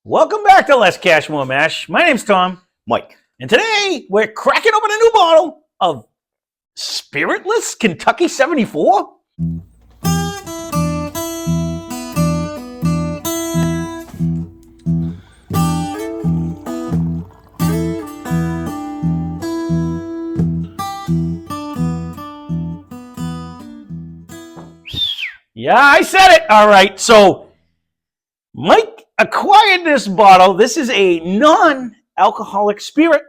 Welcome back to Less Cash, More Mash. My name's Tom, Mike. and today we're cracking open a new bottle of Spiritless Kentucky 74. Yeah, I said it. All right, so Mike acquired this bottle. This is a non-alcoholic spirit.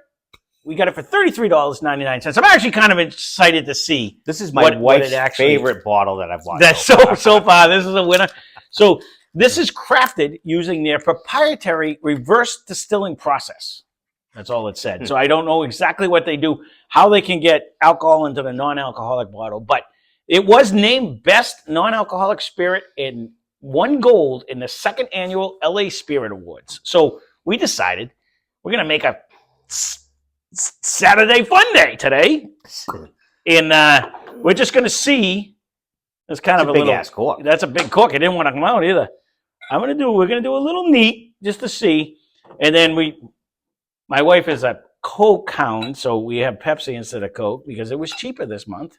We got it for $33.99. I'm actually kind of excited to see. This is my wife's favorite bottle that I've bought. That's so far. This is a winner. So this is crafted using their proprietary reverse distilling process. That's all it said. So I don't know exactly what they do, how they can get alcohol into the non-alcoholic bottle, but it was named Best Non-Alcoholic Spirit and won gold in the second annual LA Spirit Awards. So we decided we're going to make a Saturday fun day today. And we're just going to see. It's kind of a big ass cork. That's a big cork. It didn't want to come out either. We're going to do a little neat just to see. And then my wife is a Coke hound, so we have Pepsi instead of Coke because it was cheaper this month.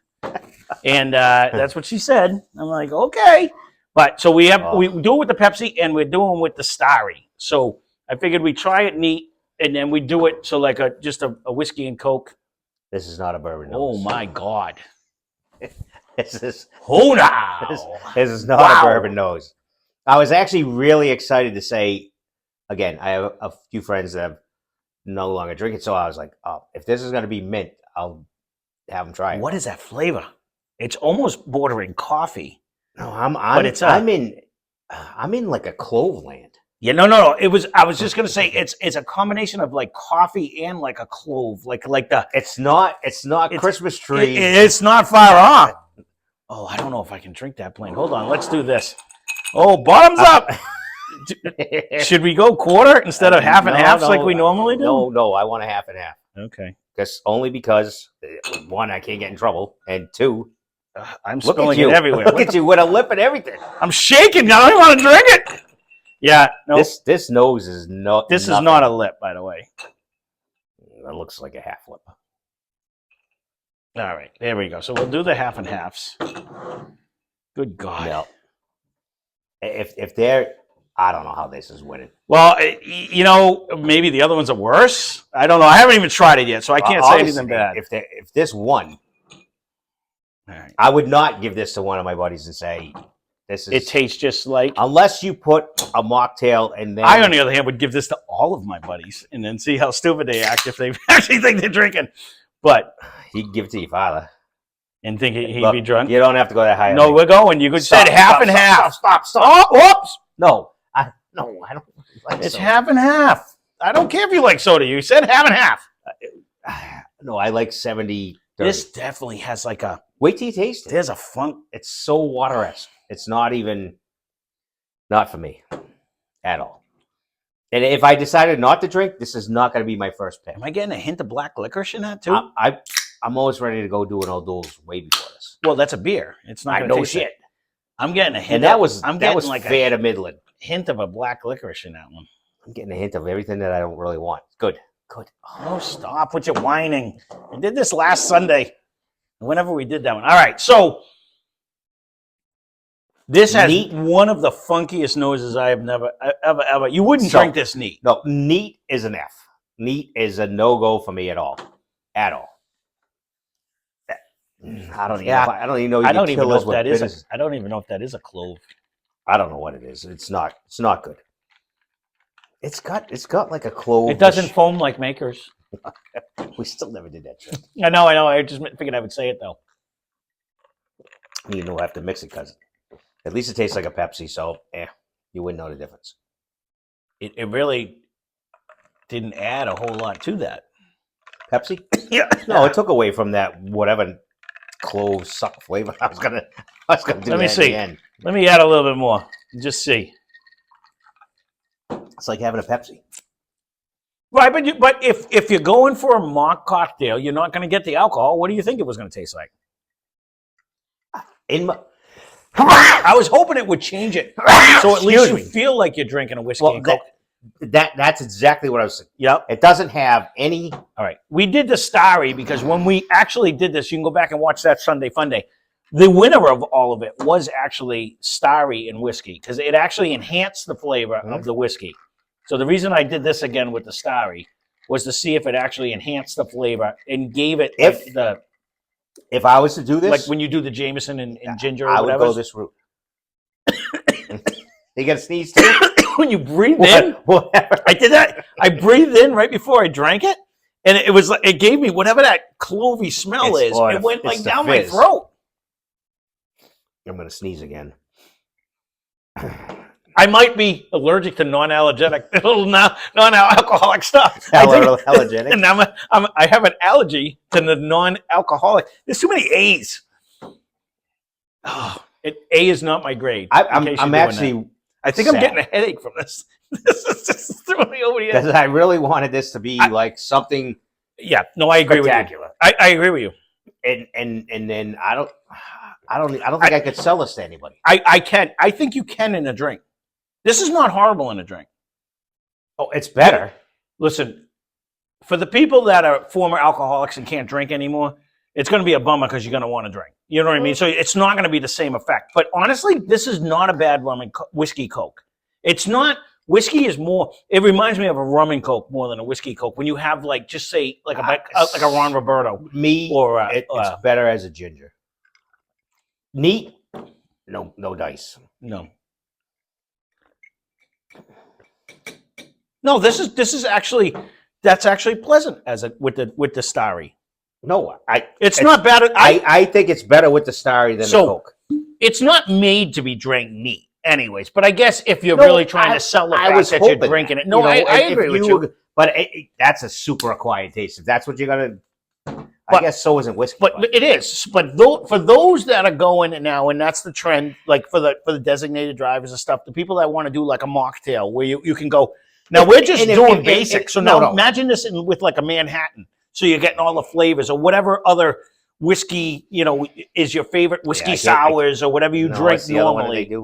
And that's what she said. I'm like, okay. But so we do it with the Pepsi and we're doing with the Starry. So I figured we'd try it neat and then we do it so like just a whiskey and Coke. This is not a bourbon nose. Oh my God. This is this is not a bourbon nose. I was actually really excited to say, again, I have a few friends that have no longer drink it, so I was like, oh, if this is going to be mint, I'll have them try it. What is that flavor? It's almost bordering coffee. No, I'm in like a clove land. Yeah, no. I was just gonna say it's a combination of like coffee and like a clove, like the. It's not Christmas tree. It's not far off. Oh, I don't know if I can drink that plain. Hold on, let's do this. Oh, bottoms up. Should we go quarter instead of half and half like we normally do? No, I want a half and half. Okay. Because one, I can't get in trouble, and two, I'm spilling it everywhere. Look at you with a lip and everything. I'm shaking. I don't even want to drink it. Yeah, no. This nose is not. This is not a lip, by the way. That looks like a half lip. All right, there we go. So we'll do the half and halves. Good God. No. If they're, I don't know how this is winning. Well, maybe the other ones are worse. I don't know. I haven't even tried it yet, so I can't say anything bad. If this won, all right. I would not give this to one of my buddies and say, this is... It tastes just like... Unless you put a mocktail and then... I, on the other hand, would give this to all of my buddies and then see how stupid they act if they actually think they're drinking. But... You can give it to your father. And think he'd be drunk? You don't have to go that high. No, we're going. You could say half and half. Stop. Oh, whoops. No, I don't like It's soda. half and half. I don't care if you like soda. You said half and half. No, I like 70. 30. This definitely has like a... Wait till you taste it. There's a funk. It's so water-esque. It's not for me at all. And if I decided not to drink, this is not going to be my first pick. Am I getting a hint of black licorice in that too? I'm always ready to go do an O'Doul's way before this. Well, that's a beer. It's not. No shit. I'm getting a hint. And that was like fair to middling. Hint of a black licorice in that one. I'm getting a hint of everything that I don't really want. Good. Oh, stop with your whining. I did this last Sunday. Whenever we did that one. All right, so this has one of the funkiest noses I have ever. You wouldn't drink this neat. No, neat is an F. Neat is a no-go for me at all. At all. I don't even know if that is. I don't even know if that is a clove. I don't know what it is. It's not good. It's got like a clove. It doesn't foam like Makers. We still never did that shit. I know. I just figured I would say it though. You know, have to mix it because at least it tastes like a Pepsi. So, you wouldn't know the difference. It really didn't add a whole lot to that. Pepsi? Yeah. No, it took away from that whatever clove suck flavor. I was gonna do. Let me see. Let me add a little bit more. Just see. It's like having a Pepsi. Right, but if you're going for a mock cocktail, you're not going to get the alcohol. What do you think it was going to taste like? I was hoping it would change it, so at least you feel like you're drinking a whiskey and Coke. That's exactly what I was saying. Yep. It doesn't have any. All right. We did the Starry because when we actually did this, you can go back and watch that Sunday Fun Day. The winner of all of it was actually Starry and whiskey because it actually enhanced the flavor of the whiskey. So the reason I did this again with the Starry was to see if it actually enhanced the flavor and gave it If I was to do this, like when you do the Jameson and ginger or I would whatever. go this route. You got to sneeze too? When you breathe in, Whatever. I did that. I breathed in right before I drank it, and it was like it gave me whatever that clovey smell is. It went like down my throat. I'm going to sneeze again. I might be allergic to non-allergenic, non-alcoholic stuff. Allergenic. And I have an allergy to the non-alcoholic. There's too many A's. Oh, A is not my grade. I'm actually. I think sad. I'm getting a headache from this. This is just throwing me over the edge. I really wanted this to be like something. Yeah, no, I agree with you. I agree with you. And then I don't think I could sell this to anybody. I can. I think you can in a drink. This is not horrible in a drink. Oh, it's better. Listen, for the people that are former alcoholics and can't drink anymore, it's going to be a bummer because you're going to want to drink. You know what I mean? So it's not going to be the same effect. But honestly, this is not a bad rum and whiskey Coke. It's not. Whiskey is more. It reminds me of a rum and Coke more than a whiskey Coke. When you have like, just say like a Ron Roberto. It's better as a ginger. Neat. No dice. No. No, this is actually pleasant with the Starry. No, it's not bad. I think it's better with the Starry than the Coke. It's not made to be drank neat, anyways. But I guess if you're really trying to sell the fact that you're drinking it, I agree with you. But that's a super acquired taste. If that's what you're gonna, I guess so isn't whiskey. But it is. But for those that are going now, and that's the trend, like for the designated drivers and stuff, the people that want to do like a mocktail where you can go. Now we're just doing basic. So now imagine this with like a Manhattan. So you're getting all the flavors or whatever other whiskey, is your favorite whiskey sours or whatever you drink normally.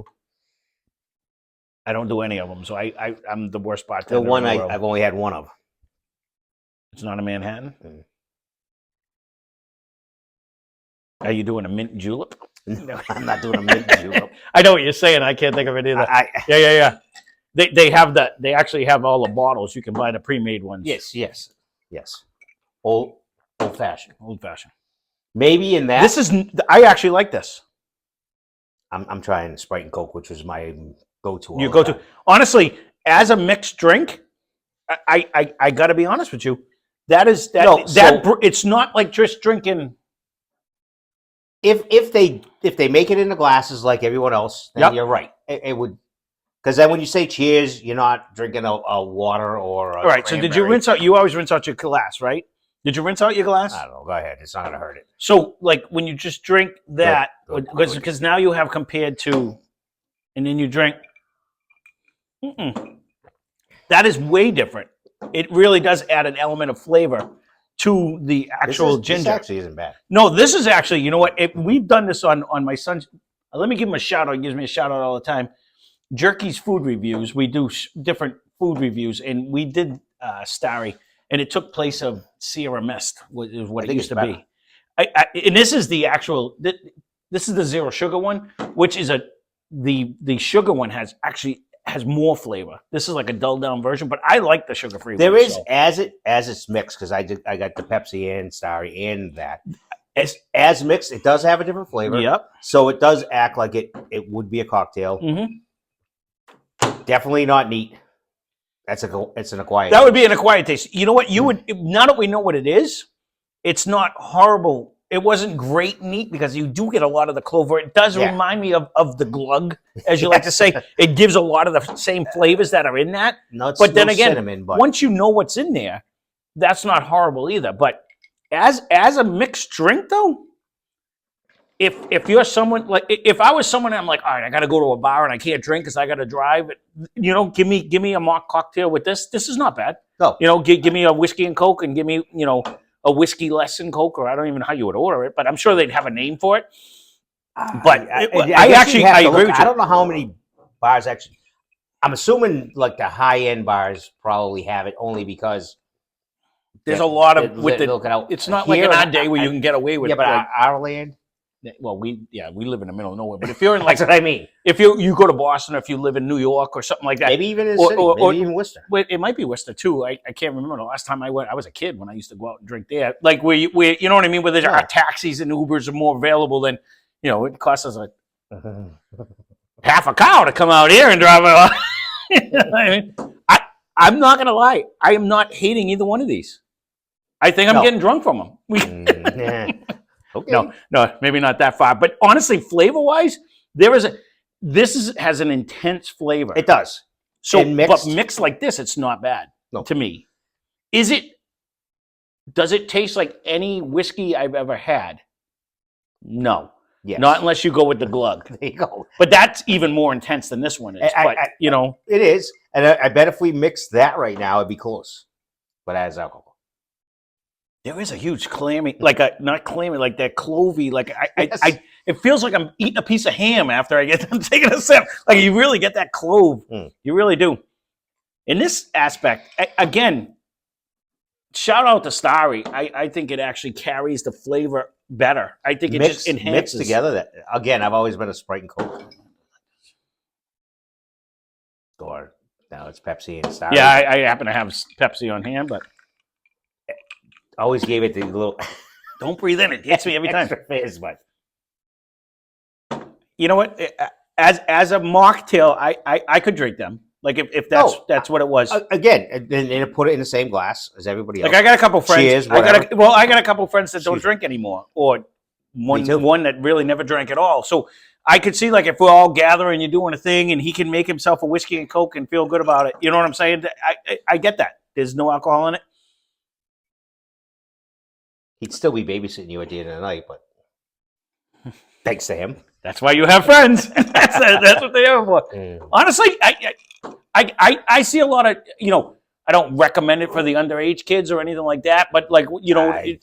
I don't do any of them, so I'm the worst bartender. The one I've only had one of. It's not a Manhattan. Are you doing a mint julep? No, I'm not doing a mint julep. I know what you're saying. I can't think of it either. Yeah. They actually have all the bottles. You can buy the pre-made ones. Yes. Old fashioned. Maybe in that. I actually like this. I'm trying Sprite and Coke, which was my go-to. Your go-to. Honestly, as a mixed drink, I got to be honest with you. It's not like just drinking. If they make it in the glasses like everyone else, then you're right. It would, because then when you say cheers, you're not drinking a water or a. All right. So did you rinse out? You always rinse out your glass, right? Did you rinse out your glass? I don't know. Go ahead. It's not going to hurt it. So, like when you just drink that, because now you have compared to, and then you drink. That is way different. It really does add an element of flavor to the actual ginger. This actually isn't bad. No, this is actually, you know what? We've done this on my son's. Let me give him a shout out. He gives me a shout out all the time. Jerky's Food Reviews. We do different food reviews, and we did Starry, and it took place of Sierra Mist, is what it used to be. And this is the actual. This is the zero sugar one, which is the sugar one has more flavor. This is like a dulled down version, but I like the sugar free. There is as it's mixed, because I got the Pepsi and Starry and that. As mixed, it does have a different flavor. Yep. So it does act like it would be a cocktail. Mm-hmm. Definitely not neat. It's an acquired. That would be an acquired taste. You know what? You would, now that we know what it is, it's not horrible. It wasn't great neat because you do get a lot of the clover. It does remind me of the glug, as you like to say. It gives a lot of the same flavors that are in that. Nuts, but then again, cinnamon, once you know what's in there, that's not horrible either. But as a mixed drink, though, if you're someone like, if I was someone, I'm like, all right, I got to go to a bar and I can't drink because I got to drive. Give me a mock cocktail with this. This is not bad. No, give me a whiskey and Coke and give me a whiskey less and Coke, or I don't even know how you would order it, but I'm sure they'd have a name for it. But I agree with you. I don't know how many bars actually. I'm assuming like the high end bars probably have it only because There's a lot of looking out. It's not like in our day where you can get away with. Yeah, but like, our land. well, we live in the middle of nowhere. But if you're in like, That's what I mean. if you go to Boston, or if you live in New York or something like that, Maybe even in the city, maybe even Worcester. It might be Worcester too. I can't remember the last time I went. I was a kid when I used to go out and drink there. Like where you know what I mean? Where there's our taxis and Ubers are more available than, it costs us like half a cow to come out here and drive it. You know what I mean? I'm not gonna lie. I am not hating either one of these. I think I'm getting drunk from them. Okay. No, maybe not that far. But honestly, flavor-wise, this has an intense flavor. It does. So, but mixed like this, it's not bad to me. Does it taste like any whiskey I've ever had? No. Yes. Not unless you go with the glug. There you go. But that's even more intense than this one is. It is. And I bet if we mix that right now, it'd be close. But as alcohol. There is a huge clammy, like that clovey, like it feels like I'm eating a piece of ham after I get done taking a sip. Like you really get that clove. You really do. In this aspect, again, shout out to Starry. I think it actually carries the flavor better. I think it just enhances. Mixed together. Again, I've always been a Sprite and Coke. Or now it's Pepsi and Starry. Yeah, I happen to have Pepsi on hand, but always gave it the little. Don't breathe in; it hits me every time. Fizz, but you know what? As a mocktail, I could drink them. Like if that's what it was. Again, and put it in the same glass as everybody else. Like I got a couple friends. Cheers, I got a couple friends that don't drink anymore, or one that really never drank at all. So I could see like if we're all gathering, you're doing a thing, and he can make himself a whiskey and Coke and feel good about it. You know what I'm saying? I get that. There's no alcohol in it. He'd still be babysitting you at the end of the night, but thanks to him. That's why you have friends. That's what they are for. Honestly, I see a lot of, I don't recommend it for the underage kids or anything like that, but like,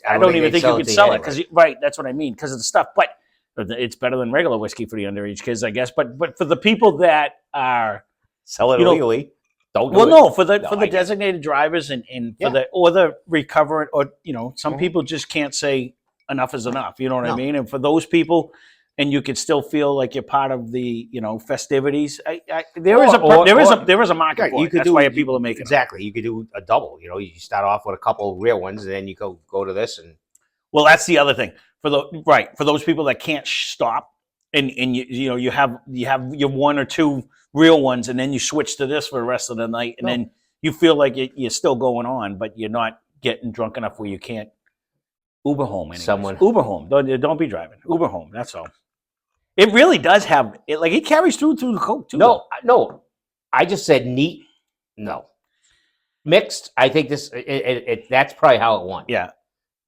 I don't even think you could sell it because, right, that's what I mean, because of the stuff. But it's better than regular whiskey for the underage kids, I guess. But for the people that are sell it illegally. For the designated drivers and for the recoverant, or some people just can't say enough is enough. You know what I mean? And for those people, and you could still feel like you're part of the festivities. There is a market for it. That's why people are making exactly. You could do a double. You start off with a couple of real ones, and then you go to this. And well, that's the other thing for those people that can't stop, and you have your one or two real ones, and then you switch to this for the rest of the night, and then you feel like you're still going on, but you're not getting drunk enough where you can't Uber home. Uber home. Don't be driving. Uber home. That's all. It really does have it. Like it carries through the Coke too. No. I just said neat. No, mixed. I think this. That's probably how it won. Yeah.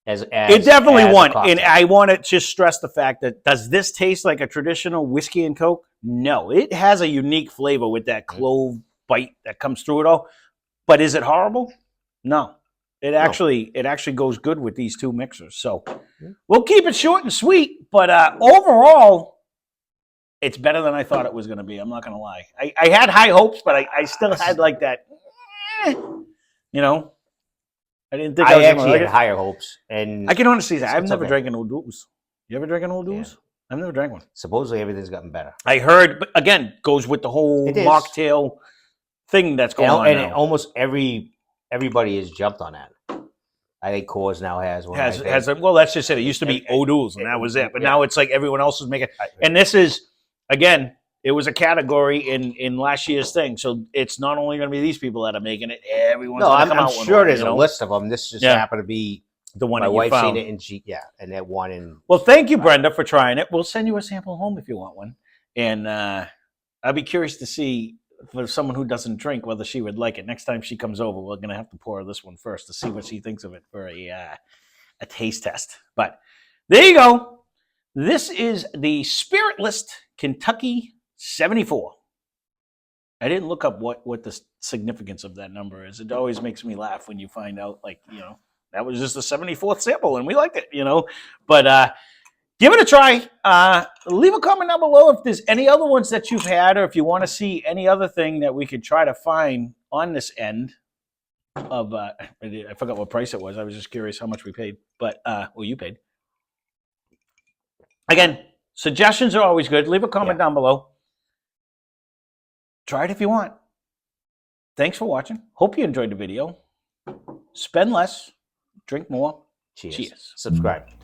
It definitely won, and I want to just stress the fact that does this taste like a traditional whiskey and Coke? No, it has a unique flavor with that clove bite that comes through it all. But is it horrible? No, it actually goes good with these two mixers. So we'll keep it short and sweet, but overall, it's better than I thought it was going to be. I'm not going to lie. I had high hopes, but I still had like that. I didn't think I actually had higher hopes, and I can honestly say I've never drank an Old Deuce. You ever drank an Old Deuce? Yeah. I've never drank one. Supposedly everything's gotten better. I heard, but again, goes with the whole mocktail thing that's going on. And almost everybody has jumped on that. I think Coors now has one. Well, that's just it. It used to be Old Deuce, and that was it. But now it's like everyone else is making. And this is again. It was a category in last year's thing, so it's not only going to be these people that are making it. Everyone's going to come out. I'm sure there's a list of them. This just happened to be the one my that wife found. Seen it, and that one in. Well, thank you, Brenda, for trying it. We'll send you a sample home if you want one, and I'd be curious to see for someone who doesn't drink whether she would like it. Next time she comes over, we're going to have to pour this one first to see what she thinks of it for a taste test. But there you go. This is the Spiritless Kentucky 74. I didn't look up what the significance of that number is. It always makes me laugh when you find out, like, that was just the 74th sample and we liked it, But Give it a try. Leave a comment down below if there's any other ones that you've had, or if you want to see any other thing that we could try to find on this end of. I forgot what price it was. I was just curious how much we paid, but well, you paid. Again, suggestions are always good. Leave a comment down below. Try it if you want. Thanks for watching. Hope you enjoyed the video. Spend less, drink more. Cheers. Cheers. Subscribe.